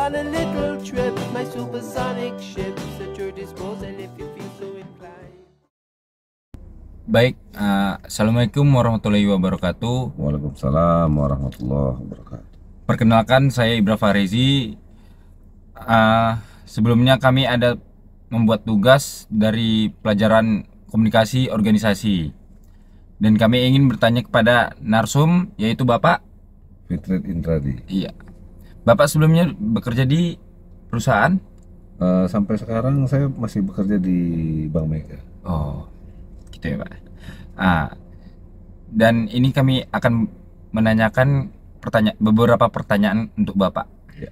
on a little trip. My supersonic ship's at your disposal if you feel so inclined. Baik, Assalamualaikum warahmatullahi wabarakatuh. Waalaikumsalam warahmatullahi wabarakatuh. Perkenalkan, saya Ibra Farezi. Sebelumnya kami ada membuat tugas dari pelajaran komunikasi organisasi, dan kami ingin bertanya kepada narsum, yaitu Bapak Fitrit Indradi. Iya, Bapak sebelumnya bekerja di perusahaan? Sampai sekarang saya masih bekerja di Bank Mega. Oh, gitu ya Pak. Dan ini kami akan menanyakan beberapa pertanyaan untuk Bapak. Ya.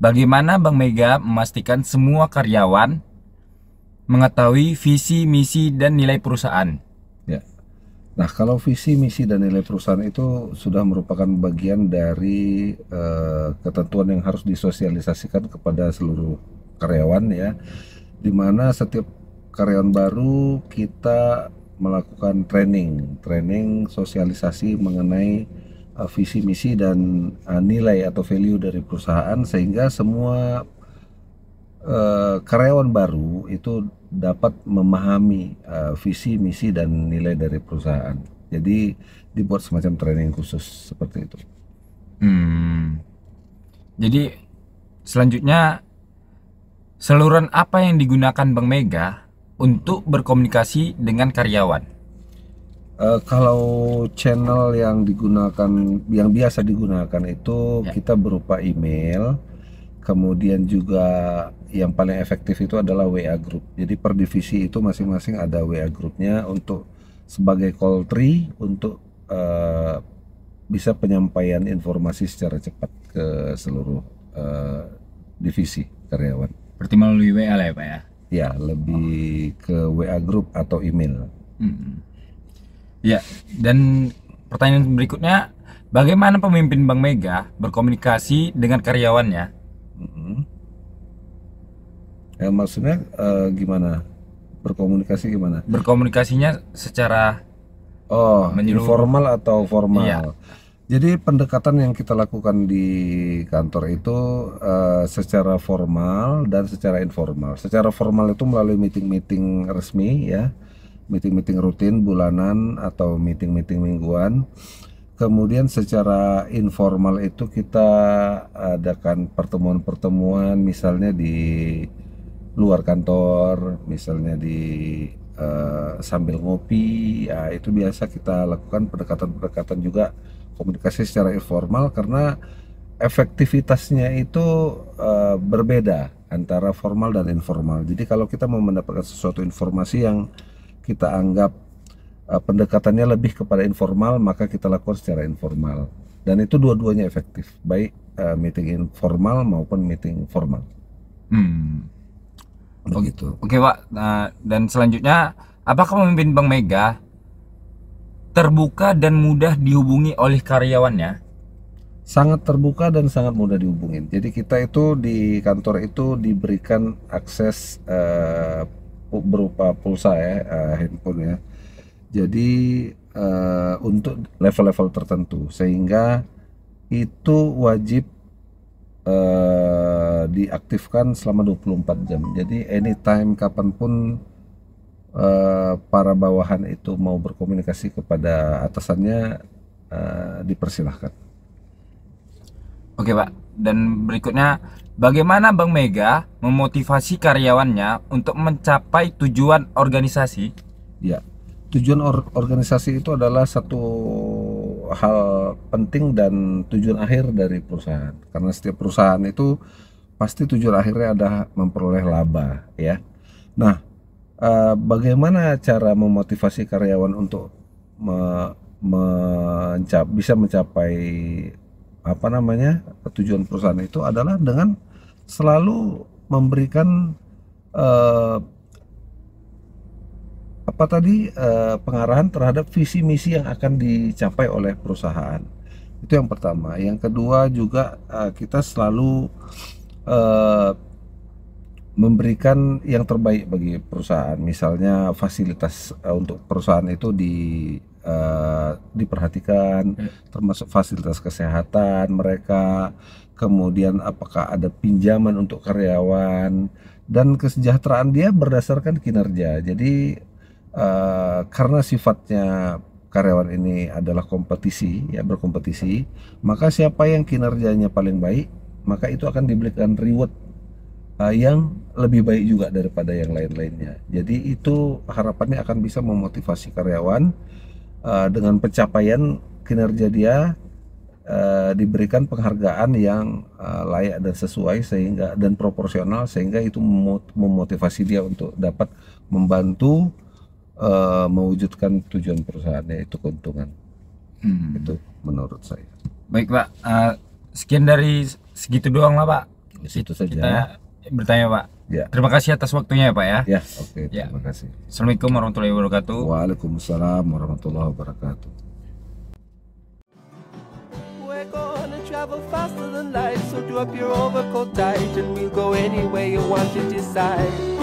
Bagaimana Bank Mega memastikan semua karyawan mengetahui visi, misi, dan nilai perusahaan? Ya. Nah, kalau visi, misi, dan nilai perusahaan itu sudah merupakan bagian dari ketentuan yang harus disosialisasikan kepada seluruh karyawan, ya. Dimana setiap karyawan baru kita melakukan training sosialisasi mengenai visi, misi, dan nilai atau value dari perusahaan, sehingga semua karyawan baru itu dapat memahami visi, misi, dan nilai dari perusahaan. Jadi dibuat semacam training khusus seperti itu. Jadi selanjutnya, saluran apa yang digunakan Bank Mega untuk berkomunikasi dengan karyawan? Kalau channel yang biasa digunakan itu kita berupa email, kemudian juga yang paling efektif itu adalah WA Group. Jadi per divisi itu masing-masing ada WA Groupnya untuk sebagai call tree untuk bisa penyampaian informasi secara cepat ke seluruh divisi karyawan. Berarti melalui WA lah ya Pak ya? Ya, lebih ke WA Group atau email. Ya, dan pertanyaan berikutnya, bagaimana pemimpin Bank Mega berkomunikasi dengan karyawannya? Maksudnya gimana? Berkomunikasi gimana? Berkomunikasinya secara informal atau formal? Iya. Jadi pendekatan yang kita lakukan di kantor itu secara formal dan secara informal. Secara formal itu melalui meeting-meeting resmi, ya, meeting-meeting rutin bulanan atau meeting-meeting mingguan. Kemudian secara informal itu kita adakan pertemuan-pertemuan, misalnya di luar kantor, misalnya di sambil ngopi, ya itu biasa kita lakukan pendekatan-pendekatan juga komunikasi secara informal, karena efektivitasnya itu berbeda antara formal dan informal. Jadi kalau kita mau mendapatkan sesuatu informasi yang kita anggap pendekatannya lebih kepada informal, maka kita lakukan secara informal, dan itu dua-duanya efektif, baik meeting informal maupun meeting formal. Begitu. Oke Pak, dan selanjutnya, apakah pemimpin Bank Mega terbuka dan mudah dihubungi oleh karyawannya? Sangat terbuka dan sangat mudah dihubungin. Jadi kita itu di kantor itu diberikan akses berupa pulsa, ya, handphone, ya. Jadi untuk level-level tertentu, sehingga itu wajib diaktifkan selama 24 jam. Jadi anytime, kapanpun para bawahan itu mau berkomunikasi kepada atasannya dipersilahkan. Oke Pak, dan berikutnya, bagaimana Bank Mega memotivasi karyawannya untuk mencapai tujuan organisasi? Ya, tujuan organisasi itu adalah satu hal penting dan tujuan akhir dari perusahaan. Karena setiap perusahaan itu pasti tujuan akhirnya adalah memperoleh laba, ya. Nah, bagaimana cara memotivasi karyawan untuk bisa mencapai tujuan perusahaan itu adalah dengan selalu memberikan pengarahan terhadap visi misi yang akan dicapai oleh perusahaan. Itu yang pertama. Yang kedua juga kita selalu memberikan yang terbaik bagi perusahaan. Misalnya fasilitas untuk perusahaan itu diperhatikan, termasuk fasilitas kesehatan mereka, kemudian apakah ada pinjaman untuk karyawan, dan kesejahteraan dia berdasarkan kinerja. Jadi karena sifatnya karyawan ini adalah kompetisi, ya berkompetisi, maka siapa yang kinerjanya paling baik, maka itu akan diberikan reward yang lebih baik juga daripada yang lain-lainnya. Jadi itu harapannya akan bisa memotivasi karyawan dengan pencapaian kinerja dia, diberikan penghargaan yang layak dan sesuai sehingga dan proporsional, sehingga itu memotivasi dia untuk dapat membantu mewujudkan tujuan perusahaannya, itu keuntungan. Itu menurut saya. Baik Pak, sekian dari segitu doang lah Pak. Di situ saja. Kita bertanya Pak. Ya. Terima kasih atas waktunya ya Pak ya. Ya, oke, Ya. terima kasih. Assalamualaikum warahmatullahi wabarakatuh. Waalaikumsalam warahmatullahi wabarakatuh. We're gonna travel faster than light, so drop your overcoat tight and we'll go anywhere you want to decide.